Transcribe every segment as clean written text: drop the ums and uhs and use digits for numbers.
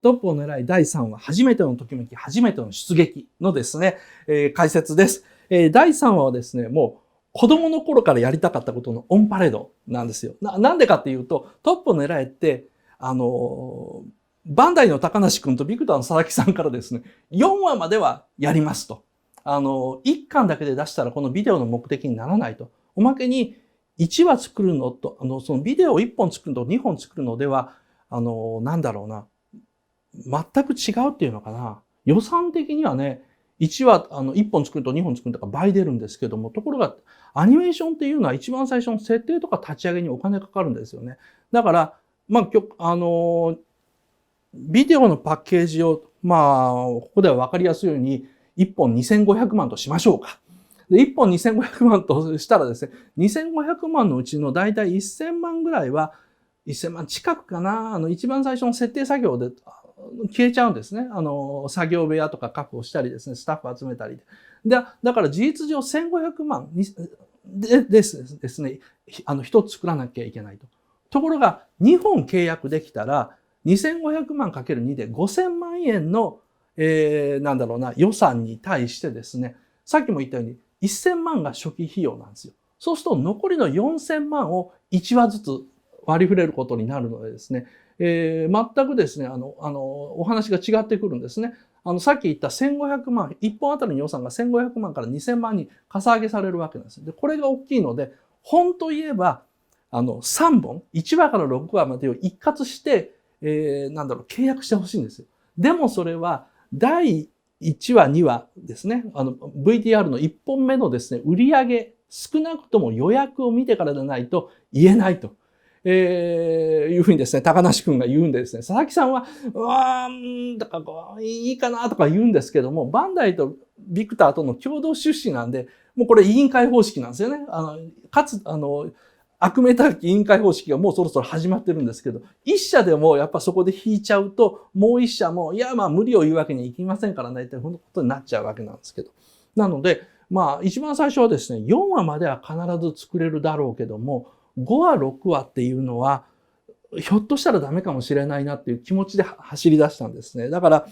トップを狙い第3話、初めてのときめき、初めての出撃のですね、解説です。第3話はですね、もう子供の頃からやりたかったことのオンパレードなんですよ。なんでかっていうと、トップを狙えって、バンダイの高梨くんとビクターの佐々木さんからですね、4話まではやりますと。1巻だけで出したらこのビデオの目的にならないと。おまけに、1話作るのと、そのビデオを1本作るのと2本作るのでは、なんだろうな。全く違うっていうのかな。予算的にはね、1話、1本作ると2本作るとか倍出るんですけども、ところが、アニメーションっていうのは一番最初の設定とか立ち上げにお金かかるんですよね。だから、まあ、ビデオのパッケージを、まあ、ここでは分かりやすいように、1本2500万としましょうか。で、1本2500万としたらですね、2500万のうちのだいたい1000万ぐらいは、1000万近くかな、一番最初の設定作業で消えちゃうんですね。作業部屋とか確保したりですね、スタッフ集めたりで。だから事実上1500万ですね、一つ作らなきゃいけないと。ところが、2本契約できたら、2500万 ×2 で5000万円の、なんだろうな、予算に対してですね、さっきも言ったように1000万が初期費用なんですよ。そうすると残りの4000万を1話ずつ割り振れることになるのでですね、全くですね、お話が違ってくるんですね。さっき言った1500万、1本あたりの予算が1500万から2000万にかさ上げされるわけなんです。で、これが大きいので、本といえば、3本、1話から6話までを一括して、契約してほしいんですよ。でもそれは、第1話、2話ですね。VTR の1本目のですね、売上、少なくとも予約を見てからでないと言えないと。いうふうにですね、高梨くんが言うんでですね、佐々木さんは、だからいいかなとか言うんですけども、バンダイとビクターとの共同出資なんで、もうこれ委員会方式なんですよね。悪名高き委員会方式がもうそろそろ始まってるんですけど、一社でもやっぱそこで引いちゃうと、もう一社も、いやまあ無理を言うわけにいきませんからね、ってことになっちゃうわけなんですけど。なので、まあ一番最初はですね、4話までは必ず作れるだろうけども、5話、6話っていうのは、ひょっとしたらダメかもしれないなっていう気持ちで走り出したんですね。だから、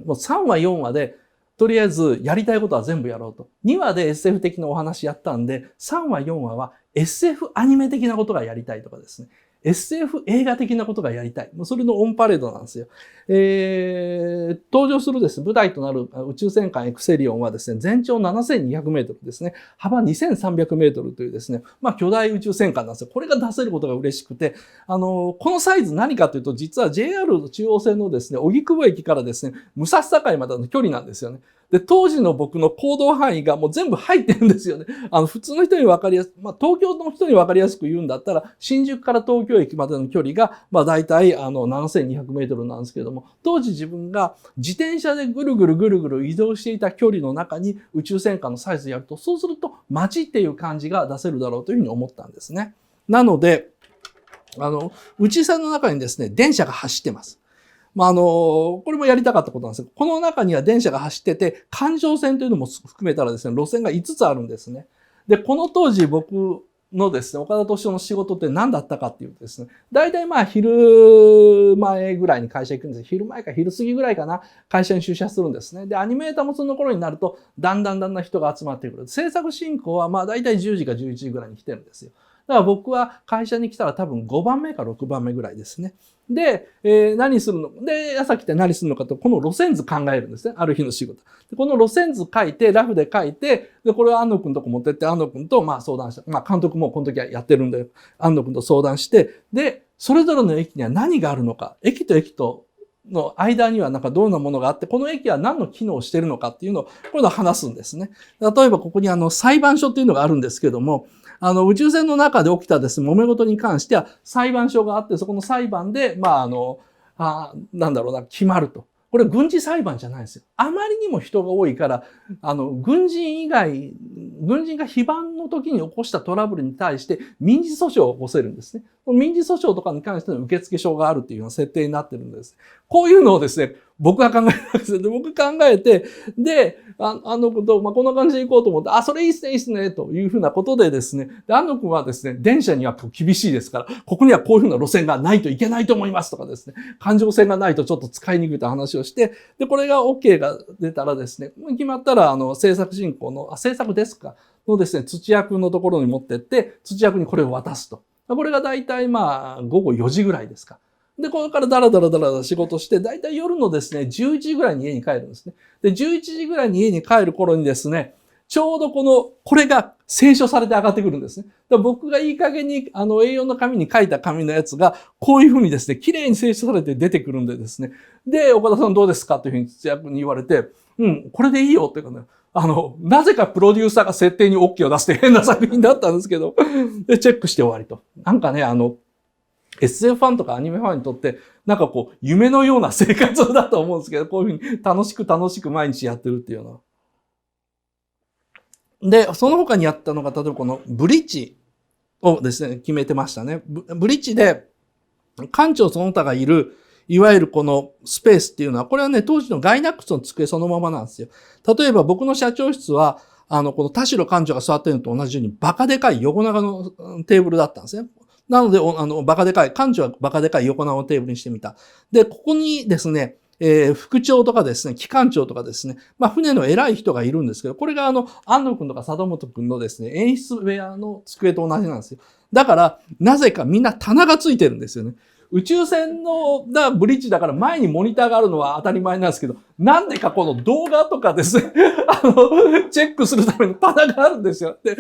もう3話、4話で、とりあえずやりたいことは全部やろうと。2話で SF 的なお話やったんで、3話、4話は SF アニメ的なことがやりたいとかですね。SF 映画的なことがやりたい。もうそれのオンパレードなんですよ。登場するですね、舞台となる宇宙戦艦エクセリオンはですね、全長7200メートルですね、幅2300メートルというですね、まあ巨大宇宙戦艦なんですよ。これが出せることが嬉しくて、このサイズ何かというと、実は JR 中央線のですね、荻窪駅からですね、武蔵境までの距離なんですよね。で、当時の僕の行動範囲がもう全部入ってるんですよね。普通の人に分かりやすく、まあ、東京の人に分かりやすく言うんだったら、新宿から東京駅までの距離が、まあ、大体、7200メートルなんですけれども、当時自分が自転車でぐるぐる移動していた距離の中に宇宙戦艦のサイズやると、そうすると街っていう感じが出せるだろうというふうに思ったんですね。なので、宇宙船の中にですね、電車が走ってます。まあ、これもやりたかったことなんですけど、この中には電車が走ってて、環状線というのも含めたらですね、路線が5つあるんですね。で、この当時僕のですね、岡田斗司夫の仕事って何だったかっていうとですね、大体まあ昼前ぐらいに会社行くんです。昼前か昼過ぎぐらいかな、会社に出社するんですね。で、アニメーターもその頃になると、だんだん人が集まってくる。制作進行はまあ大体10時か11時ぐらいに来てるんですよ。だから僕は会社に来たら多分5番目か6番目ぐらいですね。で、何するので、朝来て何するのかと、この路線図考えるんですね。ある日の仕事。でこの路線図書いて、ラフで書いて、で、これを安野くんとこ持ってって、安野くんとまあ相談した。まあ監督もこの時はやってるんで、安野くんと相談して、で、それぞれの駅には何があるのか、駅と駅との間にはなんかどんなものがあって、この駅は何の機能をしているのかっていうのを、こういうのを話すんですね。例えばここに裁判所っていうのがあるんですけども、宇宙船の中で起きたですね、揉め事に関しては裁判所があって、そこの裁判で、まあ、決まると。これ軍事裁判じゃないんですよ。あまりにも人が多いから、軍人が非番の時に起こしたトラブルに対して民事訴訟を起こせるんですね。民事訴訟とかに関しての受付証があるっていうような設定になってるんです。こういうのをですね、僕が考えたわけですよ。で、僕考えて、で、子と、こんな感じで行こうと思って、それいいっすね、いいっすね、というふうなことでですね、で、安野くんはですね、電車には厳しいですから、ここにはこういうふうな路線がないといけないと思いますとかですね、環状線がないとちょっと使いにくいと話をして、で、これが OK が出たらですね、決まったら、制作進行の、制作ですかのですね、土屋くんのところに持ってって、土屋くんにこれを渡すと。これが大体午後4時ぐらいですか。で、これからダラダラ仕事して、だいたい夜のですね、11時ぐらいに家に帰るんですね。で、11時ぐらいに家に帰る頃にですね、ちょうどこれが清書されて上がってくるんですね。だから僕がいい加減に、A4 の紙に書いた紙のやつが、こういうふうにですね、綺麗に清書されて出てくるんでですね。で、岡田さんどうですかというふうに土屋君に言われて、これでいいよっていうかね、なぜかプロデューサーが設定に OK を出して変な作品だったんですけど、で、チェックして終わりと。なんかね、SF ファンとかアニメファンにとって、なんか夢のような生活だと思うんですけど、こういうふうに楽しく毎日やってるっていうのは。で、その他にやったのが、例えばこのブリッジをですね、決めてましたね。ブリッジで、館長その他がいる、いわゆるこのスペースっていうのは、これはね、当時のガイナックスの机そのままなんですよ。例えば僕の社長室は、この田代館長が座ってるのと同じように、バカでかい横長のテーブルだったんですね。なので、バカでかい、館長はバカでかい横長のテーブルにしてみた。で、ここにですね、副長とかですね、機関長とかですね、船の偉い人がいるんですけど、これが安野くんとか佐本くんのですね、演出部屋の机と同じなんですよ。だから、なぜかみんな棚がついてるんですよね。宇宙船のブリッジだから前にモニターがあるのは当たり前なんですけど、なんでかこの動画とかですね、チェックするための棚があるんですよ。で、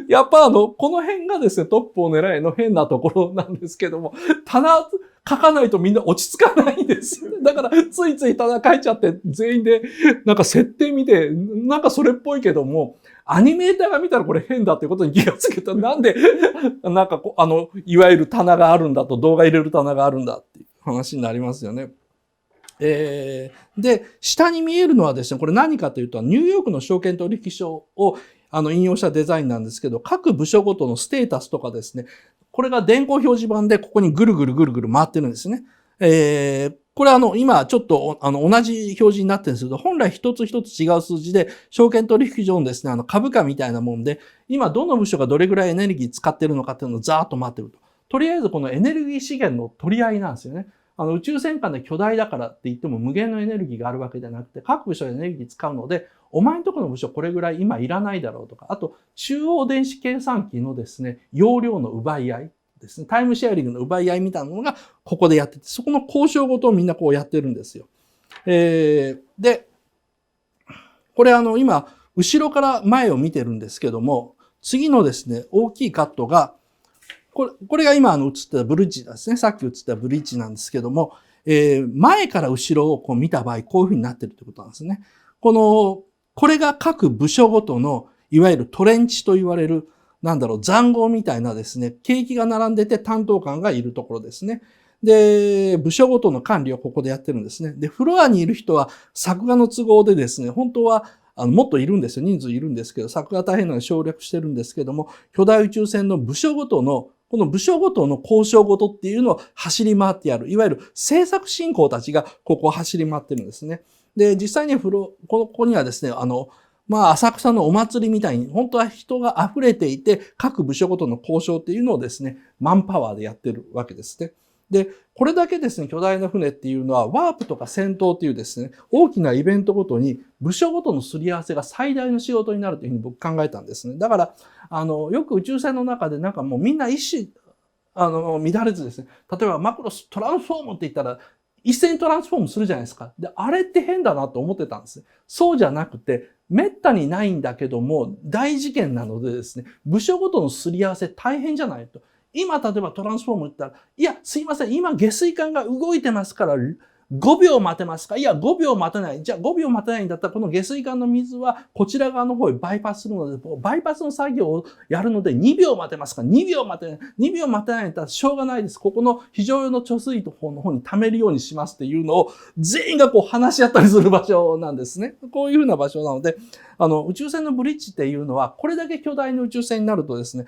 やっぱこの辺がですね、トップを狙いの変なところなんですけども、棚書かないとみんな落ち着かないんですよ。だから、ついつい棚書いちゃって、全員で、なんか設定見て、なんかそれっぽいけども、アニメーターが見たらこれ変だっていうことに気がつけた。なんで、なんかいわゆる棚があるんだと、動画入れる棚があるんだっていう話になりますよね。で、下に見えるのはですね、これ何かというと、ニューヨークの証券取引所を引用したデザインなんですけど、各部署ごとのステータスとかですね、これが電光表示板でここにぐるぐる回ってるんですね。これ今ちょっと同じ表示になってるんですけど、本来一つ一つ違う数字で、証券取引所のですね、株価みたいなもんで、今どの部署がどれぐらいエネルギー使ってるのかっていうのをざーっと待ってると。とりあえずこのエネルギー資源の取り合いなんですよね。宇宙戦艦で巨大だからって言っても無限のエネルギーがあるわけじゃなくて、各部署でエネルギー使うので、お前んとこの部署これぐらい今いらないだろうとか、あと中央電子計算機のですね、容量の奪い合いですね、タイムシェアリングの奪い合いみたいなものがここでやってて、そこの交渉ごとをみんなこうやってるんですよ。で、これ今、後ろから前を見てるんですけども、次のですね、大きいカットが、これが今映ってたブリッジですね。さっき映ったブリッジなんですけども、前から後ろをこう見た場合、こういう風になってるってことなんですね。これが各部署ごとの、いわゆるトレンチと言われる、塹壕みたいなですね、景気が並んでて担当官がいるところですね。で、部署ごとの管理をここでやってるんですね。で、フロアにいる人は作画の都合でですね、本当はもっといるんですよ。人数いるんですけど、作画大変なので省略してるんですけども、巨大宇宙船の部署ごとのこの部署ごとの交渉ごとっていうのを走り回ってやる。いわゆる制作進行たちがここを走り回ってるんですね。で、実際にここにはですね、浅草のお祭りみたいに、本当は人が溢れていて、各部署ごとの交渉っていうのをですね、マンパワーでやってるわけですね。で、これだけですね、巨大な船っていうのは、ワープとか戦闘っていうですね、大きなイベントごとに、部署ごとのすり合わせが最大の仕事になるというふうに僕考えたんですね。だから、よく宇宙船の中でなんかもうみんな一種、乱れずですね、例えばマクロストランスフォームって言ったら、一斉にトランスフォームするじゃないですか。で、あれって変だなと思ってたんです。そうじゃなくて、めったにないんだけども、大事件なのでですね、部署ごとのすり合わせ大変じゃないと。今、例えばトランスフォーム言ったら、いや、すいません、今下水管が動いてますから、5秒待てますか？いや、5秒待てない。じゃあ5秒待てないんだったら、この下水管の水はこちら側の方へバイパスするので、バイパスの作業をやるので2秒待てますか？2秒待てない。2秒待てないんだったらしょうがないです。ここの非常用の貯水の方に溜めるようにしますっていうのを全員がこう話し合ったりする場所なんですね。こういうふうな場所なので、宇宙船のブリッジっていうのは、これだけ巨大な宇宙船になるとですね、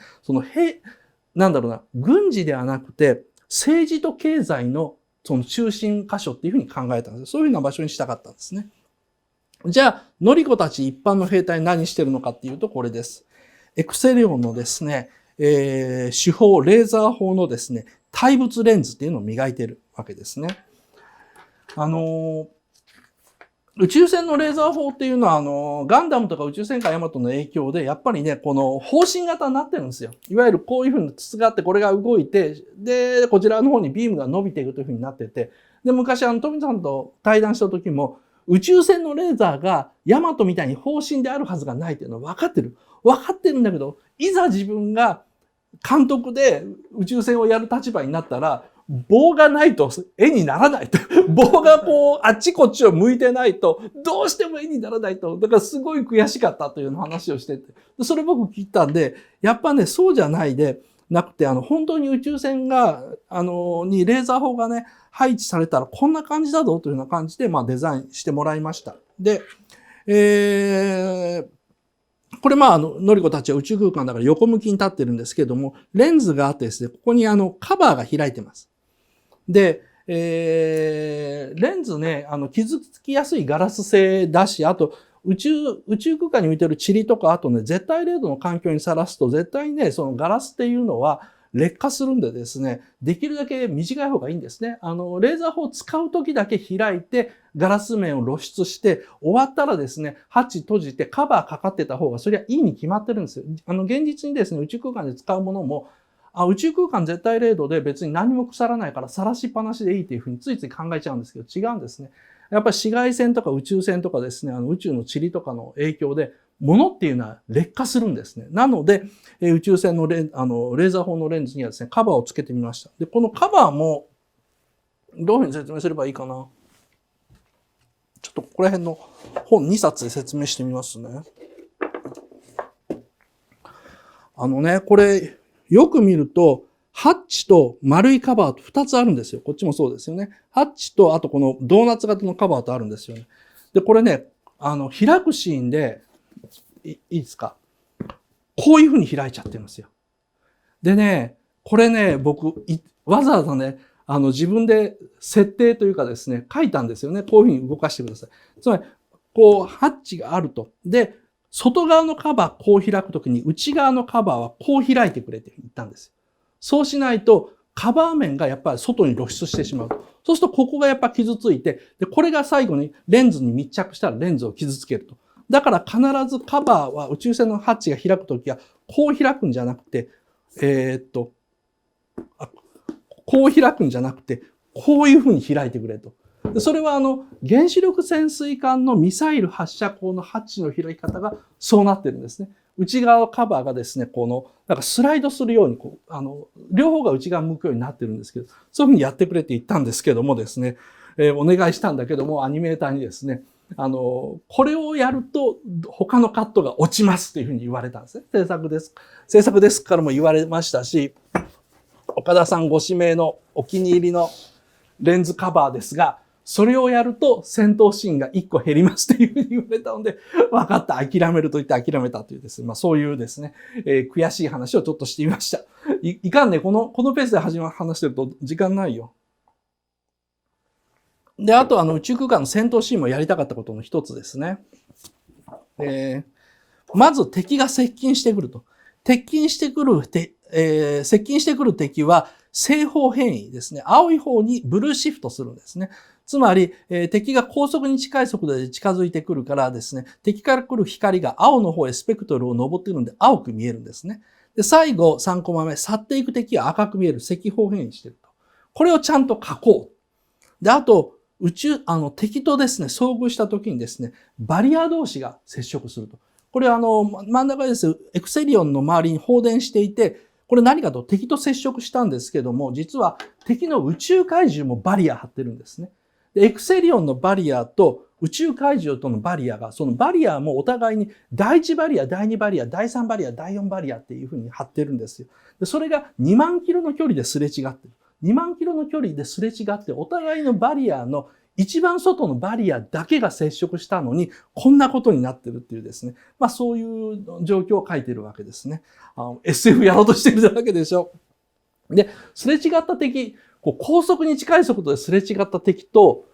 軍事ではなくて、政治と経済のその中心箇所っていうふうに考えたんです。そういうふうな場所にしたかったんですね。じゃあ、ノリコたち一般の兵隊何してるのかっていうとこれです。エクセリオンのですね、手法、レーザー砲のですね、対物レンズっていうのを磨いているわけですね。宇宙船のレーザー砲っていうのは、ガンダムとか宇宙戦艦ヤマトの影響で、やっぱりね、この方針型になってるんですよ。いわゆるこういうふうに筒があって、これが動いて、で、こちらの方にビームが伸びていくというふうになってて、で、昔富さんと対談した時も、宇宙船のレーザーがヤマトみたいに方針であるはずがないっていうのは分かってる。分かってるんだけど、いざ自分が監督で宇宙船をやる立場になったら、棒がないと絵にならないと。棒がこう、あっちこっちを向いてないと、どうしても絵にならないと。だからすごい悔しかったという話をしてて。それ僕聞いたんで、やっぱね、そうじゃないでなくて、本当に宇宙船が、にレーザー砲がね、配置されたらこんな感じだぞというような感じで、デザインしてもらいました。で、これノリコたちは宇宙空間だから横向きに立ってるんですけども、レンズがあってですね、ここにカバーが開いてます。で、レンズね、傷つきやすいガラス製だし、あと、宇宙空間に浮いてる塵とか、あとね、絶対0度の環境にさらすと、絶対にね、そのガラスっていうのは劣化するんでですね、できるだけ短い方がいいんですね。レーザー砲を使う時だけ開いて、ガラス面を露出して、終わったらですね、ハッチ閉じてカバーかかってた方が、それはいいに決まってるんですよ。現実にですね、宇宙空間で使うものも、宇宙空間絶対0度で別に何も腐らないから晒しっぱなしでいいっていうふうについつい考えちゃうんですけど、違うんですね。やっぱり紫外線とか宇宙線とかですね、宇宙の塵とかの影響で、物っていうのは劣化するんですね。なので、宇宙船のレーザー砲のレンズにはですね、カバーをつけてみました。で、このカバーも、どういうふうに説明すればいいかな。ちょっとここら辺の本2冊で説明してみますね。これ、よく見ると、ハッチと丸いカバーと2つあるんですよ。こっちもそうですよね。ハッチと、あとこのドーナツ型のカバーとあるんですよね。で、これね、開くシーンで、いいですか？こういう風に開いちゃってるんですよ。でね、これね、僕、わざわざね、自分で設定というかですね、書いたんですよね。こういう風に動かしてください。つまり、こう、ハッチがあると。で、外側のカバーこう開くときに内側のカバーはこう開いてくれって言ったんですよ。そうしないとカバー面がやっぱり外に露出してしまう。そうするとここがやっぱ傷ついて、で、これが最後にレンズに密着したらレンズを傷つけると。だから必ずカバーは宇宙船のハッチが開くときはこう開くんじゃなくて、こう開くんじゃなくて、こういうふうに開いてくれと。それは原子力潜水艦のミサイル発射口のハッチの開き方がそうなってるんですね。内側のカバーがですね、なんかスライドするように、両方が内側向くようになってるんですけど、そういうふうにやってくれって言ったんですけどもですね、お願いしたんだけども、アニメーターにですね、これをやると他のカットが落ちますというふうに言われたんですね。制作デスクからも言われましたし、岡田さんご指名のお気に入りのレンズカバーですが、それをやると戦闘シーンが1個減りますというふうに言われたので、分かった、諦めると言って諦めたというですね、そういうですね、悔しい話をちょっとしてみました。いかんね、このペースで話してると時間ないよ。で、あと宇宙空間の戦闘シーンもやりたかったことの一つですね。まず敵が接近してくると。接近してくる敵は正方変異ですね。青い方にブルーシフトするんですね。つまり、敵が高速に近い速度で近づいてくるからですね、敵から来る光が青の方へスペクトルを登っているので青く見えるんですね。で、最後3コマ目、去っていく敵は赤く見える赤方変異していると。これをちゃんと書こう。で、あと、敵とですね、遭遇した時にですね、バリア同士が接触すると。これ真ん中です、エクセリオンの周りに放電していて、これ何かと敵と接触したんですけども、実は敵の宇宙怪獣もバリア張ってるんですね。で、エクセリオンのバリアと宇宙怪獣とのバリアが、そのバリアもお互いに第1バリア、第2バリア、第3バリア、第4バリアっていうふうに張ってるんですよ。で、それが2万キロの距離ですれ違ってる。2万キロの距離ですれ違って、お互いのバリアの一番外のバリアだけが接触したのに、こんなことになってるっていうですね。そういう状況を書いてるわけですね。SF やろうとしてるわけでしょ。で、すれ違った敵、高速に近い速度ですれ違った敵と、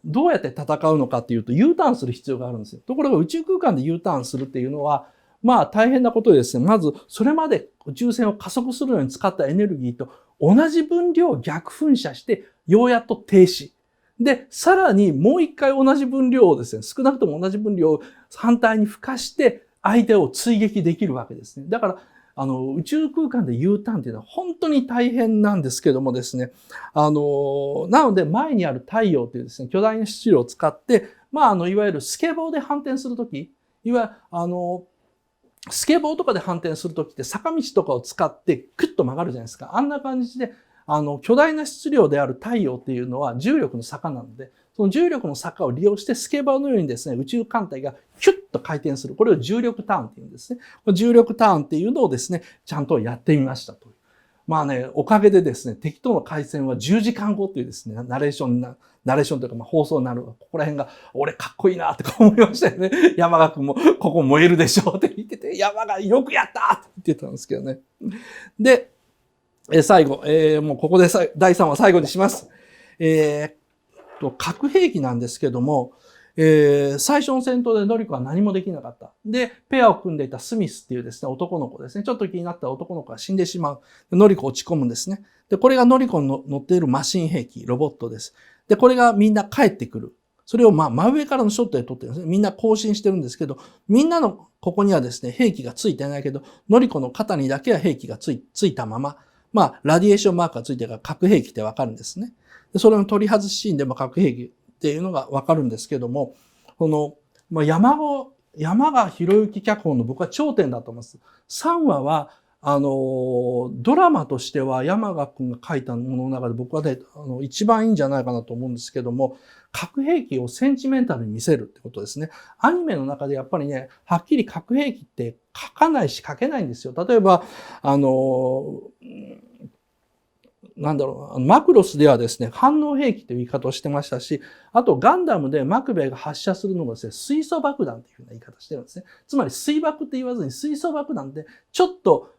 どうやって戦うのかっていうと、U ターンする必要があるんですよ。ところが宇宙空間で U ターンするっていうのは、まあ大変なことでですね、まずそれまで宇宙船を加速するのに使ったエネルギーと同じ分量を逆噴射して、ようやっと停止。で、さらにもう一回同じ分量をですね、少なくとも同じ分量を反対に付加して、相手を追撃できるわけですね。だから、宇宙空間で U ターンっていうのは本当に大変なんですけどもですね、なので前にある太陽というですね、巨大な質量を使って、まあ、いわゆるスケボーで反転するとき、いわゆる、スケボーとかで反転するときって坂道とかを使ってクッと曲がるじゃないですか。あんな感じで、巨大な質量である太陽っていうのは重力の坂なので、その重力の坂を利用してスケボーのようにですね、宇宙艦隊がヒュッと回転する。これを重力ターンっていうんですね。重力ターンっていうのをですね、ちゃんとやってみましたという。まあね、おかげでですね、敵との開戦は10時間後というですね、ナレーションというか、まあ、放送になる。ここら辺が、俺かっこいいなって思いましたよね。山賀くんも、ここ燃えるでしょって言ってて、山賀よくやったって言ってたんですけどね。で、最後、もうここで第3話最後にします。核兵器なんですけども、最初の戦闘でノリコは何もできなかった。で、ペアを組んでいたスミスっていうですね、男の子ですね。ちょっと気になった男の子が死んでしまう。ノリコ落ち込むんですね。で、これがノリコの乗っているマシン兵器、ロボットです。で、これがみんな帰ってくる。それを真上からのショットで撮ってるんですね。みんな更新してるんですけど、みんなのここにはですね、兵器がついてないけど、ノリコの肩にだけは兵器がついたまま、ラディエーションマークがついてるから核兵器ってわかるんですね。で、それの取り外しシーンでも核兵器っていうのがわかるんですけども、山賀博之脚本の僕は頂点だと思います。3話は、ドラマとしては山賀くんが書いたものの中で僕はね、一番いいんじゃないかなと思うんですけども、核兵器をセンチメンタルに見せるってことですね。アニメの中でやっぱりね、はっきり核兵器って書かないし書けないんですよ。例えば、マクロスではですね、反応兵器という言い方をしてましたし、あとガンダムでマクベイが発射するのがですね、水素爆弾というふうな言い方してるんですね。つまり水爆って言わずに水素爆弾で、ちょっと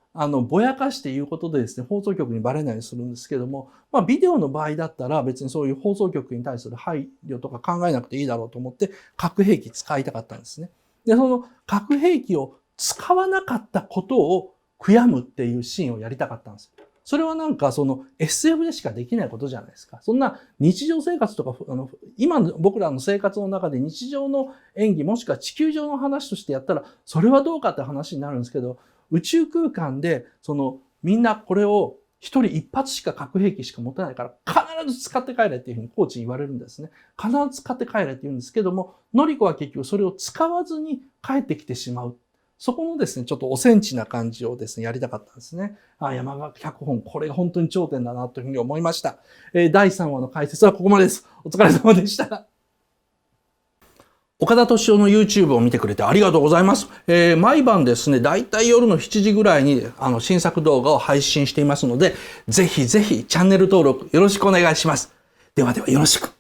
ぼやかして言うことでですね、放送局にバレないようにするんですけども、ビデオの場合だったら別にそういう放送局に対する配慮とか考えなくていいだろうと思って核兵器使いたかったんですね。で、その核兵器を使わなかったことを悔やむっていうシーンをやりたかったんですよ。それはなんかSF でしかできないことじゃないですか。そんな日常生活とか、今の僕らの生活の中で日常の演技もしくは地球上の話としてやったら、それはどうかって話になるんですけど、宇宙空間で、みんなこれを一人一発しか核兵器しか持てないから、必ず使って帰れっていうふうにコーチに言われるんですね。必ず使って帰れって言うんですけども、ノリコは結局それを使わずに帰ってきてしまう。そこのですね、ちょっとおセンチな感じをですね、やりたかったんですね。山賀脚本、これが本当に頂点だなというふうに思いました。第3話の解説はここまでです。お疲れ様でした。岡田敏夫の YouTube を見てくれてありがとうございます。毎晩ですね、だいたい夜の7時ぐらいに新作動画を配信していますので、ぜひぜひチャンネル登録よろしくお願いします。ではではよろしく。